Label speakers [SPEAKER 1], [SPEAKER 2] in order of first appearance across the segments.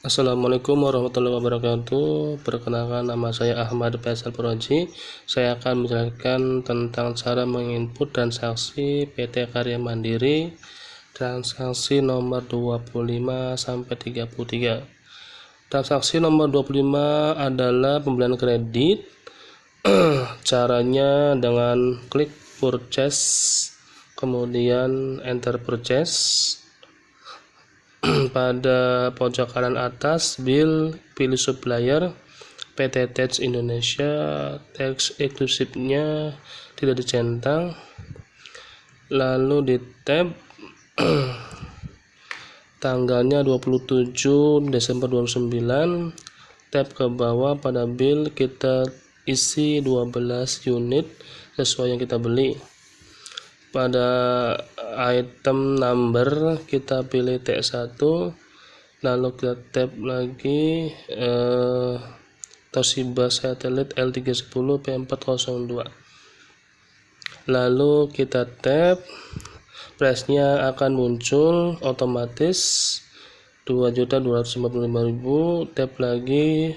[SPEAKER 1] Assalamualaikum warahmatullahi wabarakatuh. Perkenalkan, nama saya Ahmad Faisal Puroji. Saya akan menjelaskan tentang cara menginput transaksi PT Karya Mandiri transaksi nomor 25 sampai 33. Transaksi nomor 25 adalah pembelian kredit. Caranya dengan klik purchase, kemudian enter purchase. Pada pojok kanan atas, bill, pilih supplier, PT Tech Indonesia, teks eksklusifnya tidak dicentang, lalu di tab tanggalnya 27 Desember 2009, tab ke bawah pada bill kita isi 12 unit sesuai yang kita beli. Pada item number kita pilih T1, lalu kita tab lagi Toshiba Satellite L310 P402, lalu kita tab, price-nya akan muncul otomatis 2.255.000, tab lagi,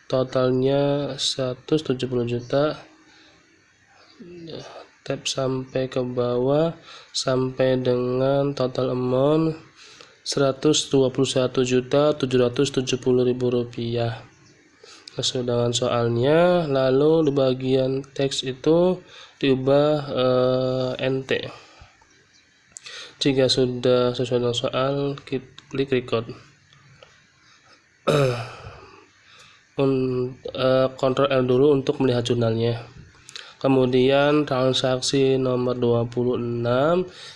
[SPEAKER 1] totalnya 170 juta, tab sampai ke bawah sampai dengan total amount 121.770.000 rupiah sesuai dengan soalnya. Lalu di bagian teks itu diubah NT. Jika sudah sesuai dengan soal, klik record. Ctrl R dulu untuk melihat jurnalnya. Kemudian transaksi nomor 26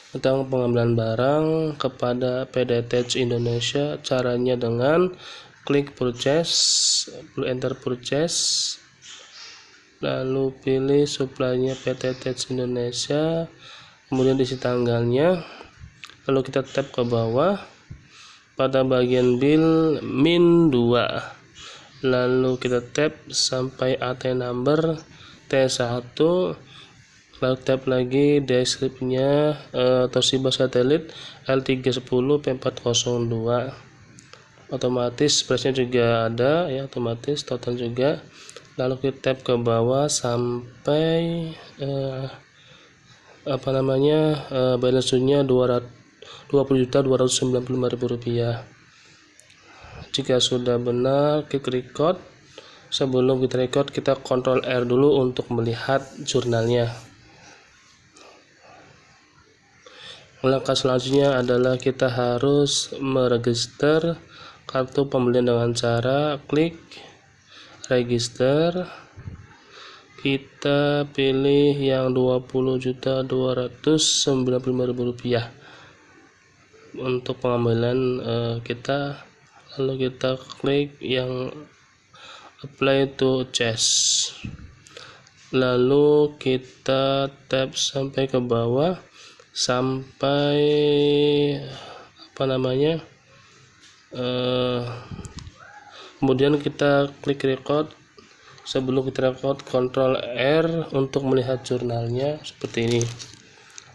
[SPEAKER 1] tentang pengambilan barang kepada PT Tech Indonesia. Caranya dengan klik purchase, enter purchase, lalu pilih supply-nya PT Tech Indonesia, kemudian isi tanggalnya, lalu kita tap ke bawah pada bagian bill -2, lalu kita tap sampai AT number T1, lalu tap lagi deskripsinya Toshiba Satellite L310 P402, otomatis price-nya juga ada ya, otomatis total juga. Lalu kita tap ke bawah sampai balance-nya 20.295.000 rupiah. Jika sudah benar, klik record. Sebelum kita record, kita Ctrl R dulu untuk melihat jurnalnya. Langkah selanjutnya adalah kita harus meregister kartu pembelian dengan cara klik register. Kita pilih yang 20.295.000 rupiah untuk pengambilan kita, lalu kita klik yang apply to cash, lalu kita tap sampai ke bawah sampai kemudian kita klik record. Sebelum kita record, Ctrl R untuk melihat jurnalnya seperti ini.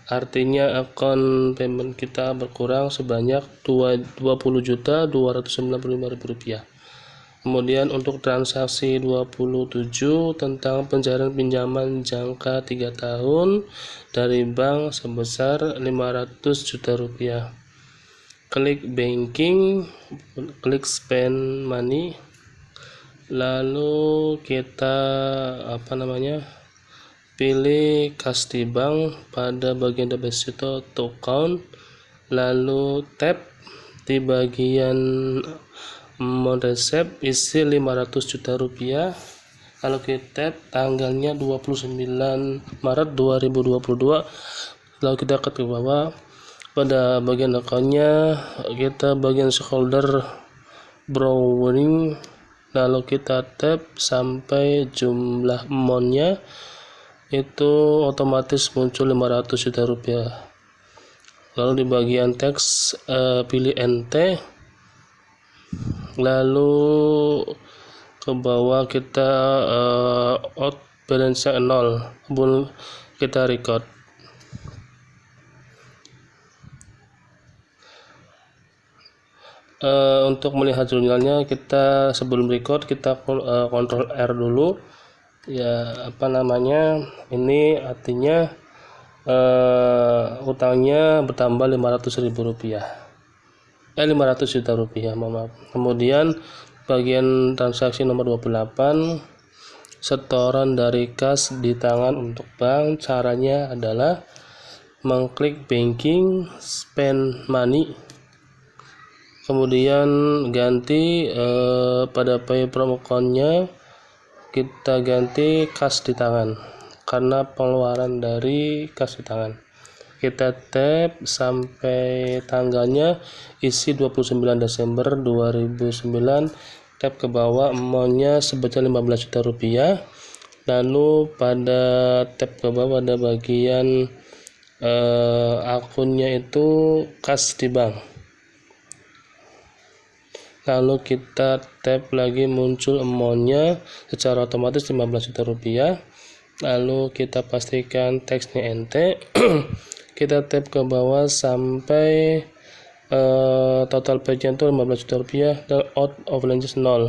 [SPEAKER 1] Artinya akun payment kita berkurang sebanyak 20.295.000 rupiah. Kemudian untuk transaksi 27 tentang pencairan pinjaman jangka 3 tahun dari bank sebesar 500 juta rupiah. Klik banking, klik spend money, lalu kita pilih Kasti Bank pada bagian deposito to account, lalu tap di bagian amount receipt, isi 500 juta rupiah, lalu kita tap tanggalnya 29 Maret 2022, lalu kita ke bawah pada bagian akunnya, kita bagian shareholder borrowing, lalu kita tap sampai jumlah amountnya itu otomatis muncul 500 juta rupiah. Lalu di bagian teks pilih NT, lalu ke bawah kita out balance 0, kita record. Untuk melihat jurnalnya, kita sebelum record kita kontrol R dulu ya, ini artinya utangnya bertambah 500 juta rupiah, maaf. Kemudian bagian transaksi nomor 28, setoran dari kas di tangan untuk bank. Caranya adalah mengklik banking, spend money, kemudian ganti pada pay from account-nya kita ganti kas di tangan karena pengeluaran dari kas di tangan. Kita tap sampai tanggalnya isi 29 Desember 2009, tap ke bawah, amount-nya sebesar 15 juta rupiah. Lalu pada tab ke bawah ada bagian akunnya itu kas di bank. Lalu kita tap lagi, muncul amount-nya secara otomatis 15 juta rupiah. Lalu kita pastikan teksnya NT. Kita tap ke bawah sampai total page-nya itu 15 juta rupiah dan out of balance 0.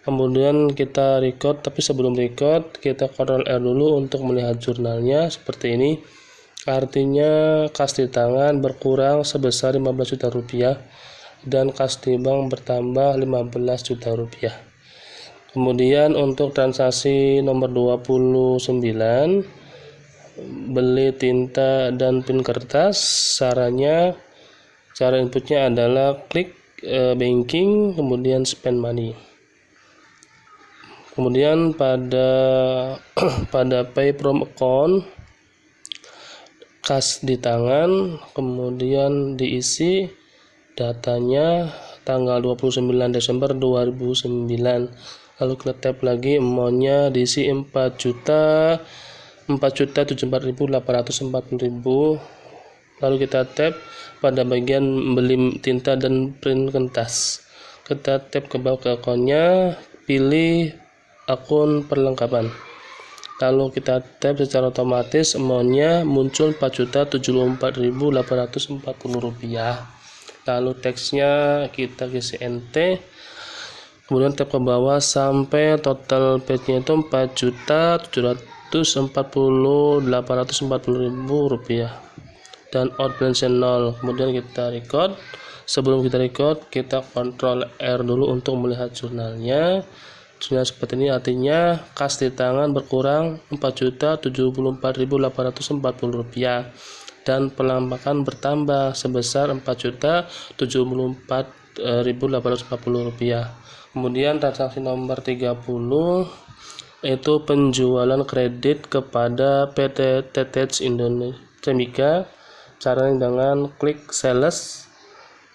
[SPEAKER 1] Kemudian kita record, tapi sebelum record kita Ctrl R dulu untuk melihat jurnalnya seperti ini. Artinya kas di tangan berkurang sebesar 15 juta rupiah dan kas di bank bertambah 15 juta rupiah. Kemudian untuk transaksi nomor 29, beli tinta dan pin kertas, cara inputnya adalah klik banking, kemudian spend money. Kemudian pada pay from account, kas di tangan, kemudian diisi datanya tanggal 29 Desember 2009. Lalu kita tap lagi, amount-nya diisi 4.074.840.000. Lalu kita tap pada bagian beli tinta dan print kertas. Kita tap ke bawah ke akunnya, pilih akun perlengkapan. Lalu kita tap, secara otomatis amount-nya muncul 4.074.840 rupiah. Lalu teksnya kita isi NT, kemudian tap ke bawah sampai total page-nya itu 4.740.840 rupiah dan out balance 0. Kemudian kita record. Sebelum kita record, kita Ctrl R dulu untuk melihat jurnalnya. Jurnal seperti ini, artinya kas di tangan berkurang 4.074.840 rupiah dan penampakan bertambah sebesar 4.074.840 rupiah. Kemudian transaksi nomor 30 itu penjualan kredit kepada PT TTH Indonesia. Caranya dengan klik sales,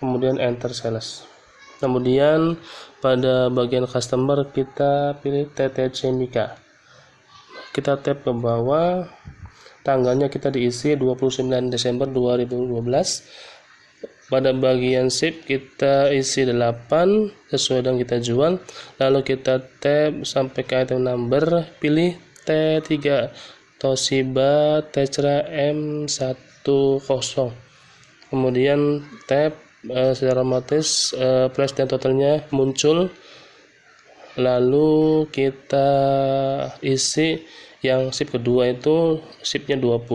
[SPEAKER 1] kemudian enter sales. Kemudian pada bagian customer kita pilih TTH Mika. Kita tap ke bawah, tanggalnya kita diisi 29 Desember 2012. Pada bagian ship kita isi 8 sesuai dengan kita jual. Lalu kita tap sampai ke item number, pilih T3 Toshiba Tetra M10. Kemudian tap, secara otomatis price dan totalnya muncul. Lalu kita isi yang ship kedua itu shipnya 20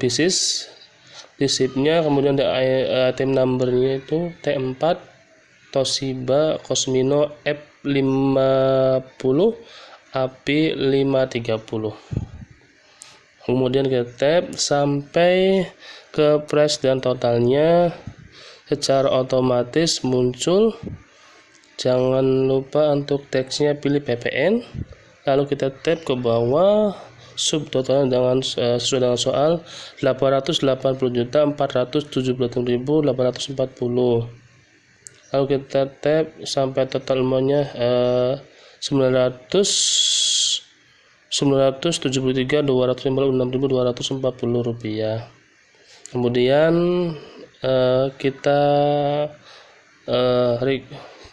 [SPEAKER 1] pieces di shipnya. Kemudian ada item numbernya itu T4 Toshiba Cosmino F50 API 530. Kemudian kita tap sampai ke price dan totalnya, secara otomatis muncul. Jangan lupa untuk teksnya pilih PPN. Lalu kita tap ke bawah, subtotal dengan sesuai dengan soal 880.476.840. Lalu kita tap sampai total amount-nya 973.256.240 rupiah. Kemudian kita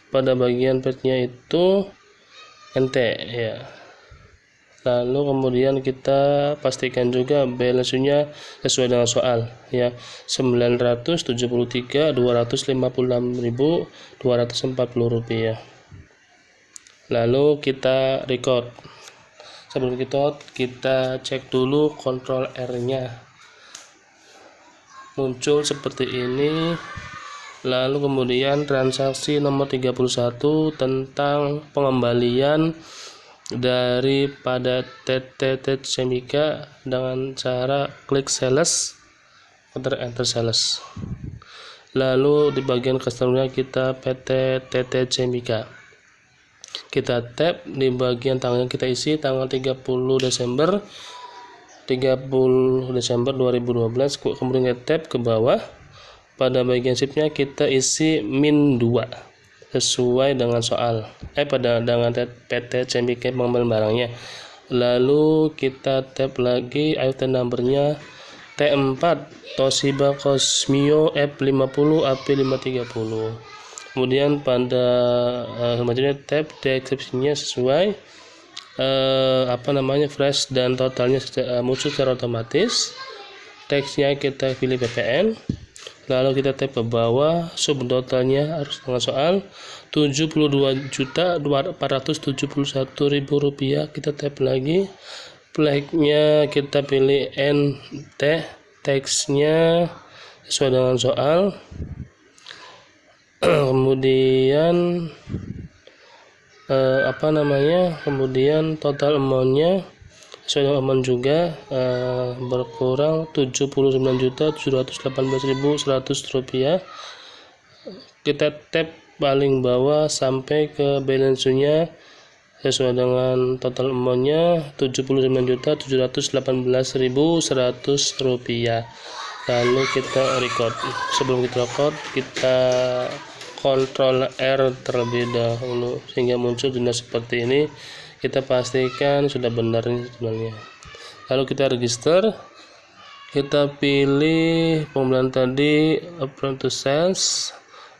[SPEAKER 1] pada bagian page-nya itu NT ya. Lalu kemudian kita pastikan juga balance-nya sesuai dengan soal ya, 973.256.240 rupiah. Lalu kita record. Sebelum kita cek dulu kontrol R-nya. Muncul seperti ini. Lalu kemudian transaksi nomor 31 tentang pengembalian daripada TTT Cemika dengan cara klik sales, enter sales. Lalu di bagian customer kita PT TT Cemika. Kita tap di bagian tanggal, kita isi tanggal 30 Desember 2012, kemudian kita tap ke bawah. Pada bagian shiftnya kita isi min 2 sesuai dengan soal dengan PT Cemika pengembalian barangnya. Lalu kita tap lagi item numbernya T4 Toshiba Cosmio F50 AP530. Kemudian pada selanjutnya tap deskripsinya sesuai fresh dan totalnya muncul secara otomatis. Teksnya kita pilih PPN. Lalu kita tap ke bawah, subtotalnya harus dengan soal 72.471.000 rupiah. Kita tap lagi, flagnya kita pilih NT, teksnya sesuai dengan soal. Kemudian kemudian total amountnya sesuai dengan amount juga, berkurang 79.718.100 rupiah. Kita tap paling bawah sampai ke balance-nya sesuai dengan total amountnya 79.718.100 rupiah. Lalu kita record. Sebelum kita record, kita kontrol R terlebih dahulu sehingga muncul jurnal seperti ini. Kita pastikan sudah benar ini jurnalnya. Lalu kita register, kita pilih pembelian tadi upload to sales,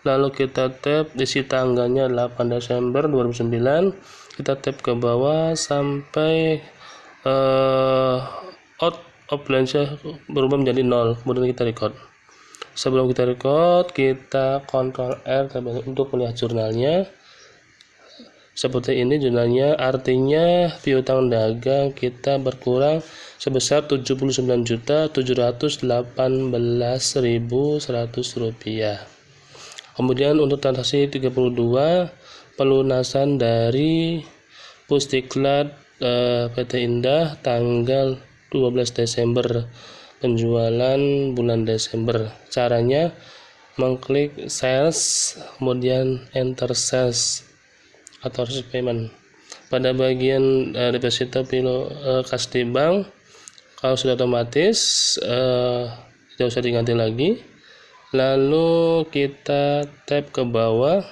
[SPEAKER 1] lalu kita tap isi tanggalnya 8 Desember 2009. Kita tap ke bawah sampai out of balance berubah menjadi 0, kemudian kita record. Sebelum kita record, kita kontrol R untuk melihat jurnalnya. Seperti ini jurnalnya, artinya piutang dagang kita berkurang sebesar 79.718.100 rupiah. Kemudian untuk transaksi 32, pelunasan dari Pusdiklat PT Indah tanggal 12 Desember, penjualan bulan Desember. Caranya mengklik sales, kemudian enter sales atau payment. Pada bagian deposito kas di bank, kalau sudah otomatis tidak usah diganti lagi. Lalu kita tap ke bawah,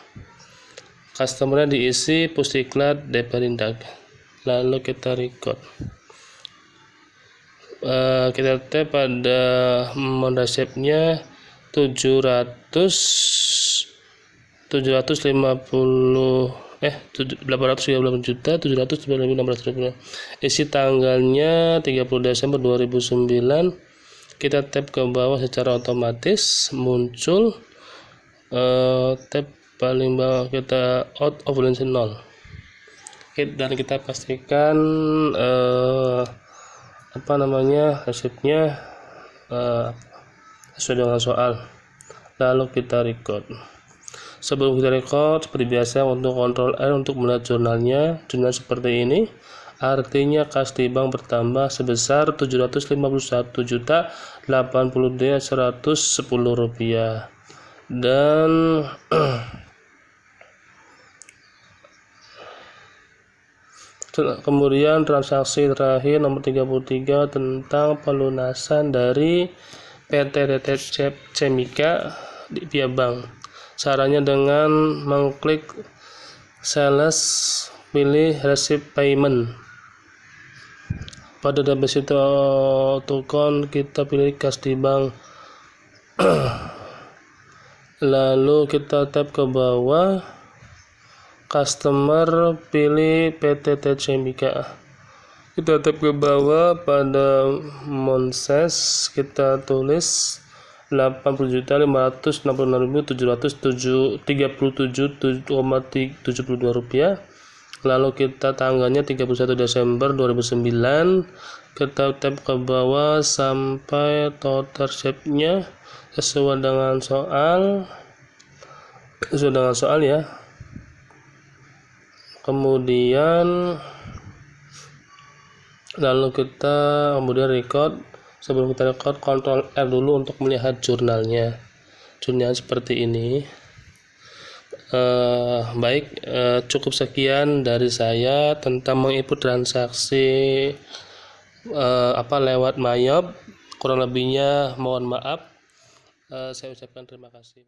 [SPEAKER 1] customer diisi Pusdiklat DP Indah. Lalu kita record. Kita tap pada resepnya 838.730.600 rupiah. Isi tanggalnya 30 Desember 2009. Kita tap ke bawah, secara otomatis muncul tab paling bawah kita out of balance 0. Dan kita pastikan resepnya sesuai dengan soal. Lalu kita record. Sebelum kita record, seperti biasa untuk kontrol R untuk melihat jurnalnya, jurnal seperti ini. Artinya kas di bank bertambah sebesar 751.080.110 rupiah. Dan kemudian transaksi terakhir nomor 33 tentang pelunasan dari PT TT Cemika via bank. Caranya dengan mengklik sales, pilih receive payment. Pada deposito token kita pilih kas di bank. Lalu kita tap ke bawah, customer pilih PT TT Cemika. Kita tap ke bawah pada Monses, kita tulis 80.566.737,72 rupiah. Lalu kita tanggalnya 31 Desember 2009. Kita tap ke bawah sampai total shape-nya sesuai dengan soal ya. Kemudian kemudian record. Sebelum kita record, Ctrl R dulu untuk melihat jurnalnya. Jurnalnya seperti ini. Cukup sekian dari saya tentang menginput transaksi lewat Mayop. Kurang lebihnya mohon maaf. Saya ucapkan terima kasih.